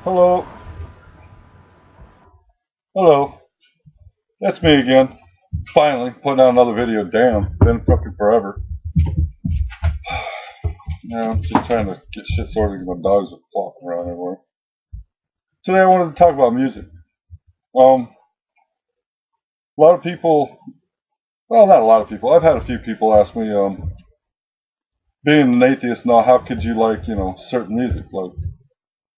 Hello, hello, that's me again. Finally, putting out another video. Damn, been fucking forever. Yeah, I'm just trying to get shit sorted because my dogs are flopping around everywhere. Today I wanted to talk about music. A lot of people, well, not a lot of people. I've had a few people ask me, being an atheist now, how could you like, certain music,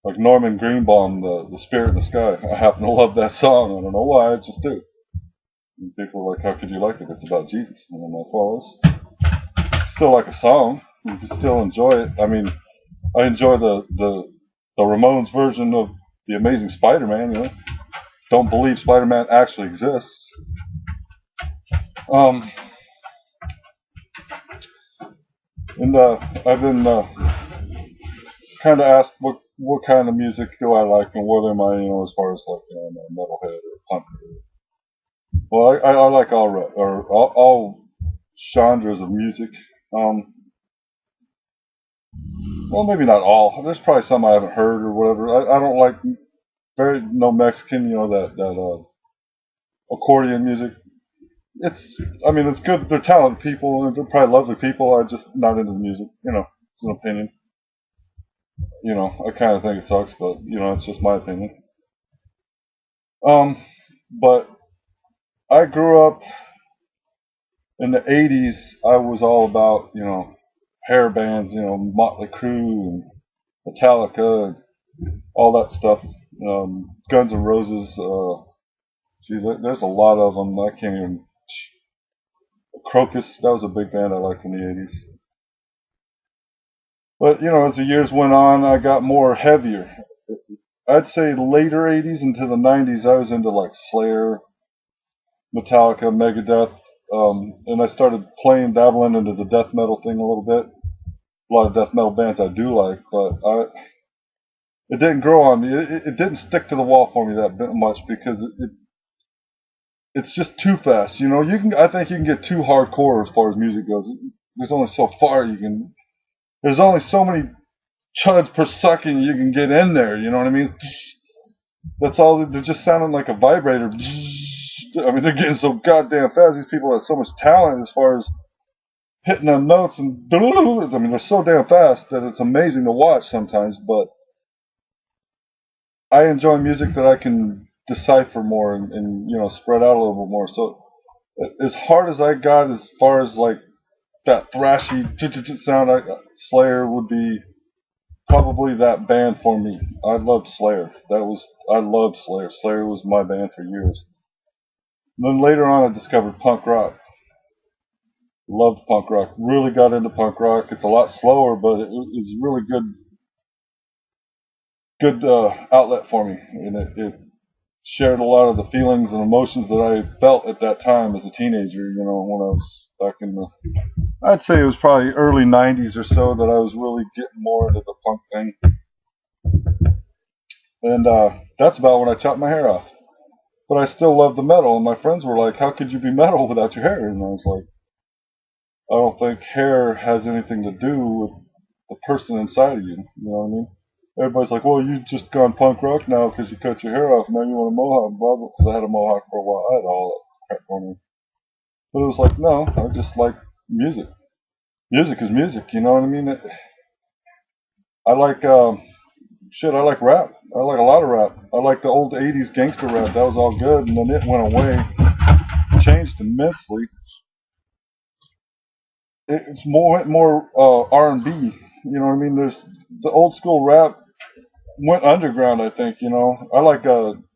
like Norman Greenbaum, the Spirit in the Sky. I happen to love that song. I don't know why, I just do. And people are like, how could you like it? It's about Jesus. And I'm like, well, it's still like a song. You can still enjoy it. I mean, I enjoy the Ramones version of the Amazing Spider-Man. Don't believe Spider-Man actually exists. Um, and I've been kind of asked what kind of music do I like and what am I, as far as like I'm a metalhead or punk. Well, I like all genres of music. Well, maybe not all. There's probably some I haven't heard or whatever. I don't like no Mexican, that accordion music. I mean, it's good. They're talented people and they're probably lovely people. I'm just not into the music. It's an opinion. I kind of think it sucks, but it's just my opinion. But I grew up in the '80s. I was all about hair bands, Motley Crue and Metallica, and all that stuff. Guns N' Roses. Geez, there's a lot of them. I can't even. Crocus, that was a big band I liked in the '80s. But as the years went on, I got more heavier. I'd say later '80s into the '90s, I was into like Slayer, Metallica, Megadeth, and I started dabbling into the death metal thing a little bit. A lot of death metal bands I do like, but it didn't grow on me. It didn't stick to the wall for me that much because it's just too fast. I think you can get too hardcore as far as music goes. There's only so far you can. There's only so many chuds per second you can get in there. You know what I mean? That's all. They're just sounding like a vibrator. I mean, they're getting so goddamn fast. These people have so much talent as far as hitting them notes, and I mean, they're so damn fast that it's amazing to watch sometimes. But I enjoy music that I can decipher more and spread out a little bit more. So as hard as I got as far as like that thrashy sound, Slayer would be probably that band for me. I loved Slayer. I loved Slayer. Slayer was my band for years. And then later on I discovered punk rock. Loved punk rock. Really got into punk rock. It's a lot slower, but it's really good outlet for me. And it shared a lot of the feelings and emotions that I felt at that time as a teenager, when I was back I'd say it was probably early '90s or so that I was really getting more into the punk thing. And that's about when I chopped my hair off. But I still love the metal, and my friends were like, how could you be metal without your hair? And I was like, I don't think hair has anything to do with the person inside of you. You know what I mean? Everybody's like, well, you just gone punk rock now because you cut your hair off. Now you want a mohawk, blah, blah. Because I had a mohawk for a while. I had all that crap going on. But it was like, no, I just like music. Music is music, you know what I mean? I like, I like rap. I like a lot of rap. I like the old '80s gangster rap. That was all good, and then it went away. Changed immensely. It's more R&B. You know what I mean? There's the old school rap went underground. I think. I like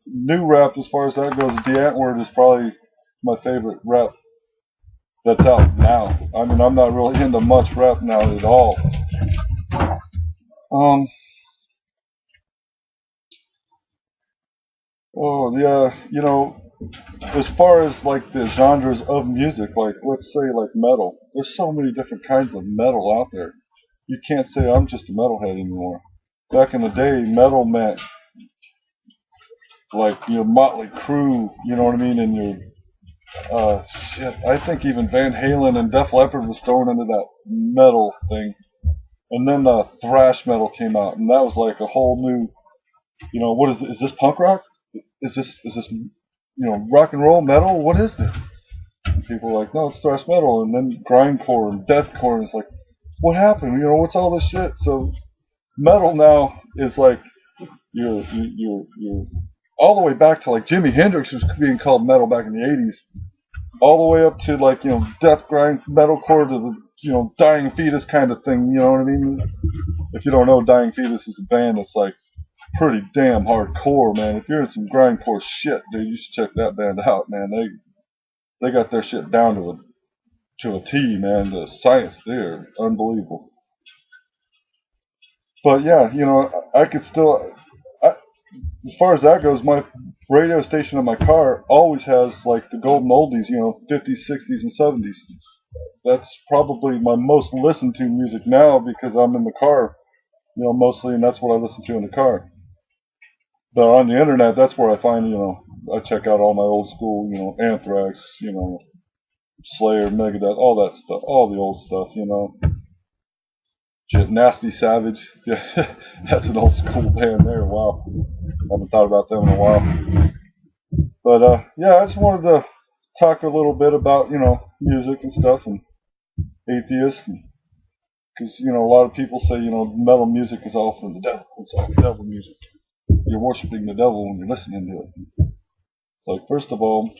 new rap as far as that goes. The Antwoord is probably my favorite rap that's out now. I mean, I'm not really into much rap now at all. Oh yeah, as far as like the genres of music, like let's say like metal. There's so many different kinds of metal out there. You can't say I'm just a metalhead anymore. Back in the day, metal meant like your Motley Crue, you know what I mean, and your shit. I think even Van Halen and Def Leppard was thrown into that metal thing. And then thrash metal came out, and that was like a whole new What is this punk rock? Is this rock and roll metal? What is this? And people are like, no, it's thrash metal, and then grindcore and deathcore, and it's like, what happened? What's all this shit? So metal now is like you're all the way back to like Jimi Hendrix was being called metal back in the 80s, all the way up to like death grind metalcore to the Dying Fetus kind of thing. You know what I mean? If you don't know, Dying Fetus is a band that's like pretty damn hardcore, man. If you're in some grindcore shit, dude, you should check that band out, man. They got their shit down to a T, man. The science there, unbelievable. But yeah, I could still, as far as that goes, my radio station in my car always has like the golden oldies, 50s, 60s, and 70s. That's probably my most listened to music now because I'm in the car, mostly, and that's what I listen to in the car. But on the internet, that's where I find, I check out all my old school, Anthrax, Slayer, Megadeth, all that stuff, all the old stuff, Shit, Nasty Savage, yeah, that's an old school band there. Wow, I haven't thought about them in a while. But yeah, I just wanted to talk a little bit about music and stuff and atheists, because a lot of people say metal music is all for the devil. It's all devil music. You're worshiping the devil when you're listening to it. It's like, first of all,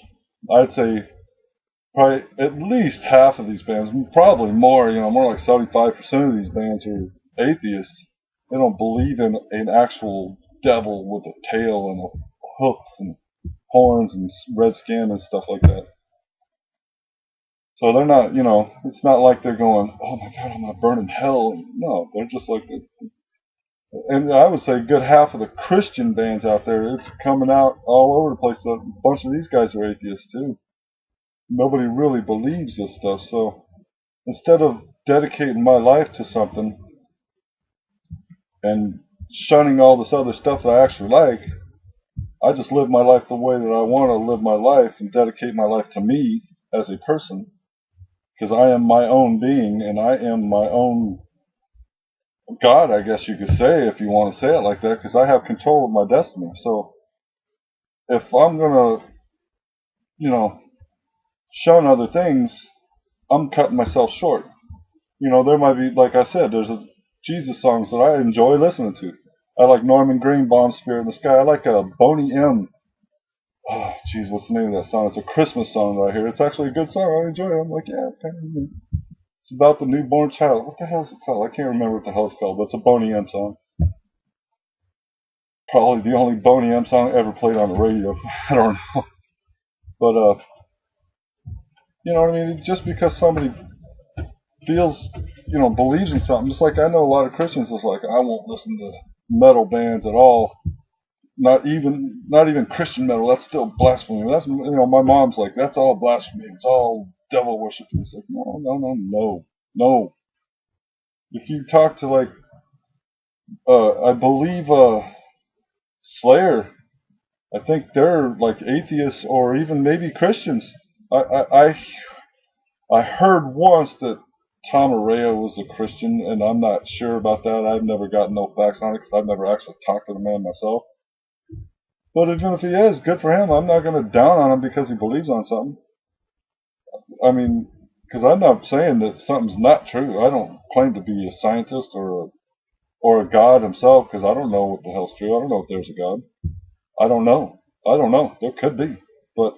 I'd say probably at least half of these bands, probably more, more like 75% of these bands are atheists. They don't believe in an actual devil with a tail and a hoof and horns and red skin and stuff like that. So they're not, it's not like they're going, oh my God, I'm going to burn in hell. No, they're just like, and I would say a good half of the Christian bands out there, it's coming out all over the place. A bunch of these guys are atheists too. Nobody really believes this stuff. So instead of dedicating my life to something and shunning all this other stuff that I actually like, I just live my life the way that I want to live my life and dedicate my life to me as a person, because I am my own being and I am my own God, I guess you could say, if you want to say it like that, because I have control of my destiny. So if I'm going to, shun other things, I'm cutting myself short. There might be, like I said, there's Jesus songs that I enjoy listening to. I like Norman Greenbaum's Spirit in the Sky. I like a Boney M. Oh, geez, what's the name of that song? It's a Christmas song right here. It's actually a good song. I enjoy it. I'm like, yeah, okay. It's about the newborn child. What the hell is it called? I can't remember what the hell it's called, but it's a Boney M song. Probably the only Boney M song ever played on the radio. I don't know. But, you know what I mean? Just because somebody feels, believes in something, just like I know a lot of Christians is like, I won't listen to metal bands at all. Not even Christian metal. That's still blasphemy. That's, my mom's like, that's all blasphemy. It's all devil worship. It's like, no. If you talk to like, I believe Slayer, I think they're like atheists or even maybe Christians. I heard once that Tom Araya was a Christian, and I'm not sure about that. I've never gotten no facts on it because I've never actually talked to the man myself. But even if he is, good for him. I'm not going to down on him because he believes on something. I mean, because I'm not saying that something's not true. I don't claim to be a scientist or a god himself because I don't know what the hell's true. I don't know if there's a god. I don't know. There could be. But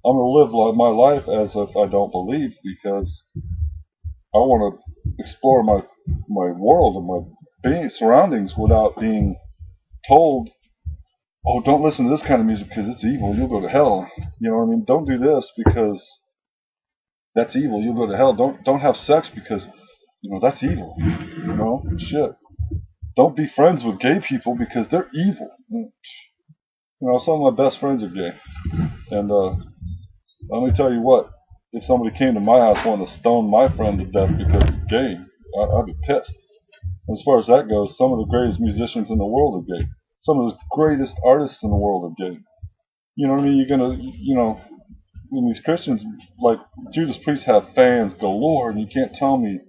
I'm going to live my life as if I don't believe because I want to explore my world and my surroundings without being told, oh, don't listen to this kind of music because it's evil. You'll go to hell. You know what I mean? Don't do this because that's evil. You'll go to hell. Don't have sex because, that's evil. Shit. Don't be friends with gay people because they're evil. Some of my best friends are gay. And let me tell you what. If somebody came to my house wanting to stone my friend to death because he's gay, I'd be pissed. As far as that goes, some of the greatest musicians in the world are gay. Some of the greatest artists in the world are gay. You know what I mean? You're going to, when these Christians, like Judas Priest, have fans galore, and you can't tell me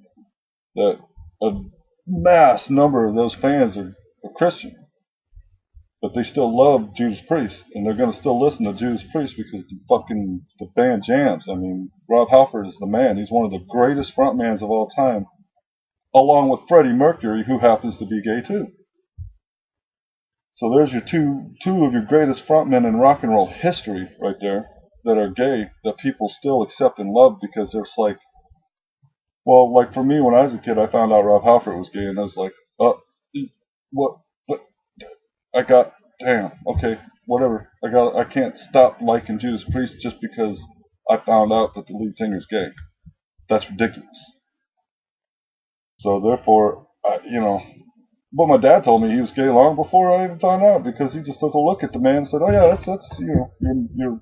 that a mass number of those fans are Christian. but they still love Judas Priest, and they're going to still listen to Judas Priest because the band jams. I mean, Rob Halford is the man. He's one of the greatest frontmans of all time, along with Freddie Mercury, who happens to be gay too. So there's your two of your greatest frontmen in rock and roll history right there that are gay, that people still accept and love because there's like, well, like for me when I was a kid, I found out Rob Halford was gay, and I was like, what? Damn, okay, whatever. I can't stop liking Judas Priest just because I found out that the lead singer's gay. That's ridiculous. So therefore, but my dad told me he was gay long before I even found out, because he just took a look at the man and said, "Oh yeah, that's you're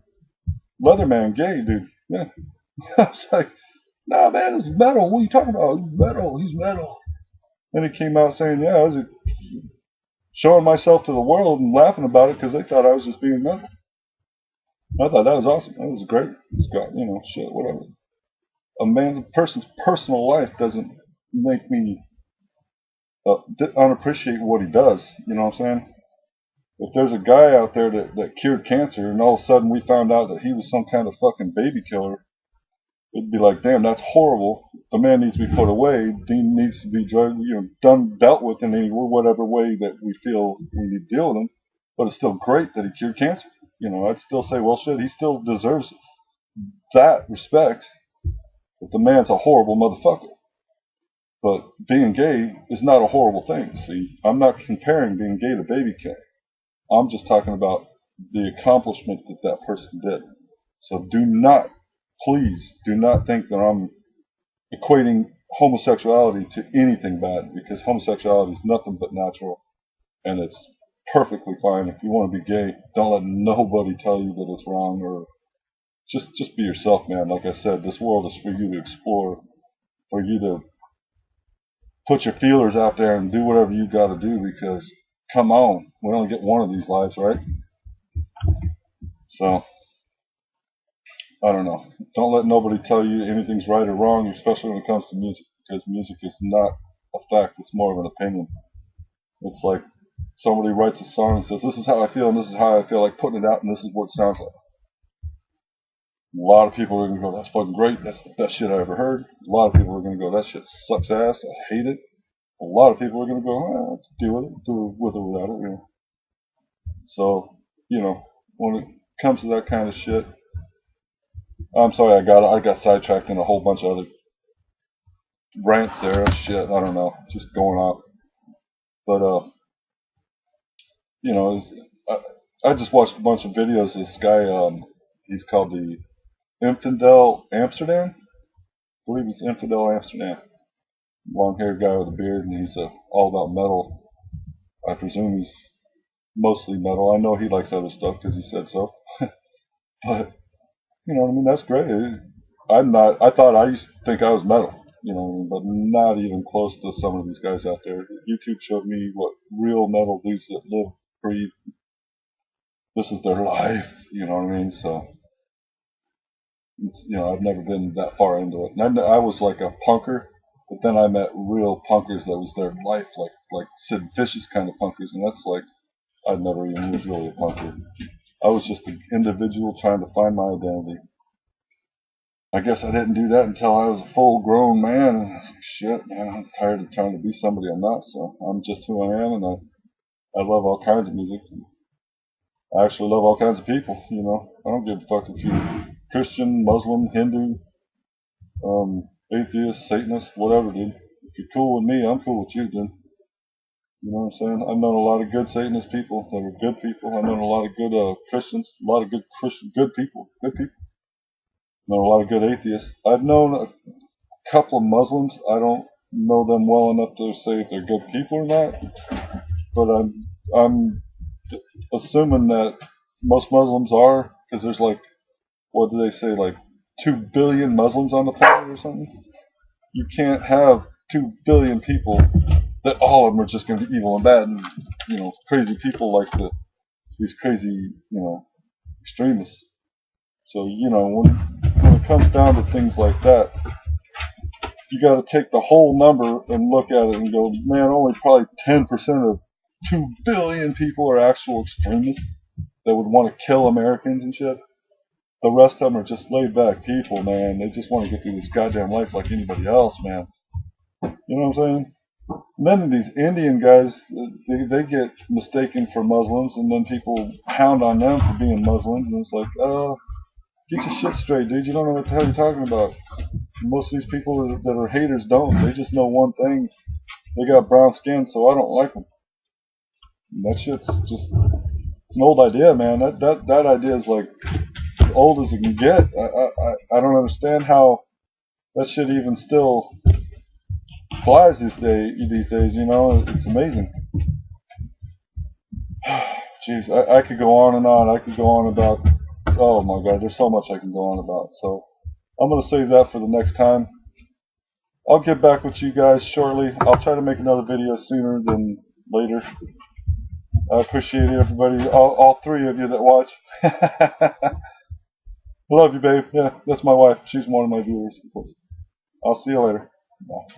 Leatherman gay, dude." Yeah. I was like, "Nah, man, it's metal. What are you talking about? He's metal. He's metal." Then he came out saying, "Yeah, I was showing myself to the world and laughing about it because they thought I was just being metal." I thought that was awesome. That was great. It's got, shit, whatever. A person's personal life doesn't make me unappreciate what he does. You know what I'm saying? If there's a guy out there that cured cancer, and all of a sudden we found out that he was some kind of fucking baby killer, it'd be like, damn, that's horrible. The man needs to be put away. Dean needs to be dealt with in any whatever way that we feel we need to deal with him. But it's still great that he cured cancer. I'd still say, well, shit, he still deserves that respect. But the man's a horrible motherfucker. But being gay is not a horrible thing. See, I'm not comparing being gay to baby killing. I'm just talking about the accomplishment that person did. So please do not think that I'm equating homosexuality to anything bad, because homosexuality is nothing but natural, and it's perfectly fine. If you want to be gay, don't let nobody tell you that it's wrong, or just be yourself, man. Like I said, this world is for you to explore, for you to put your feelers out there and do whatever you got to do, because come on, we only get one of these lives, right? So I don't know. Don't let nobody tell you anything's right or wrong, especially when it comes to music, because music is not a fact. It's more of an opinion. It's like somebody writes a song and says, "This is how I feel, and this is how I feel like putting it out, and this is what it sounds like." A lot of people are going to go, "That's fucking great. That's the best shit I ever heard." A lot of people are going to go, "That shit sucks ass. I hate it." A lot of people are going to go, "Deal with it. Do with it without it." So, when it comes to that kind of shit, I'm sorry, I got sidetracked in a whole bunch of other rants there. Shit, I don't know, just going off. But I just watched a bunch of videos. This guy, he's called the Infidel Amsterdam. I believe it's Infidel Amsterdam. Long-haired guy with a beard, and he's all about metal. I presume he's mostly metal. I know he likes other stuff because he said so. But that's great. I thought I used to think I was metal, but not even close to some of these guys out there. YouTube showed me what real metal dudes that live, breathe. This is their life, you know what I mean? So, I've never been that far into it. And I was like a punker, but then I met real punkers that was their life, like Sid Vicious kind of punkers, and that's like, I never even was really a punker. I was just an individual trying to find my identity. I guess I didn't do that until I was a full-grown man, and I was like, shit, man, I'm tired of trying to be somebody I'm not, so I'm just who I am, and I love all kinds of music. I actually love all kinds of people, I don't give a fuck if you're Christian, Muslim, Hindu, atheist, Satanist, whatever, dude. If you're cool with me, I'm cool with you, dude. You know what I'm saying? I've known a lot of good Satanist people that are good people. I've known a lot of good Christians, a lot of good Christian, good people. I've known a lot of good atheists. I've known a couple of Muslims. I don't know them well enough to say if they're good people or not, but I'm assuming that most Muslims are, because there's like, what do they say, like 2 billion Muslims on the planet or something? You can't have 2 billion people that all of them are just going to be evil and bad and, crazy people like these crazy, extremists. So, when it comes down to things like that, you got to take the whole number and look at it and go, man, only probably 10% of 2 billion people are actual extremists that would want to kill Americans and shit. The rest of them are just laid back people, man. They just want to get through this goddamn life like anybody else, man. You know what I'm saying? And then these Indian guys, they get mistaken for Muslims, and then people hound on them for being Muslims, and it's like, get your shit straight, dude. You don't know what the hell you're talking about. Most of these people that are haters don't. They just know one thing. They got brown skin, so I don't like them. And that shit's just, it's an old idea, man. That idea is like as old as it can get. I don't understand how that shit even still flies these days, you know. It's amazing. Jeez, I could go on and on. I could go on about, oh my god, there's so much I can go on about. So I'm going to save that for the next time. I'll get back with you guys shortly. I'll try to make another video sooner than later. I appreciate it, everybody. All three of you that watch. I love you, babe. Yeah, that's my wife. She's one of my viewers. I'll see you later. Bye.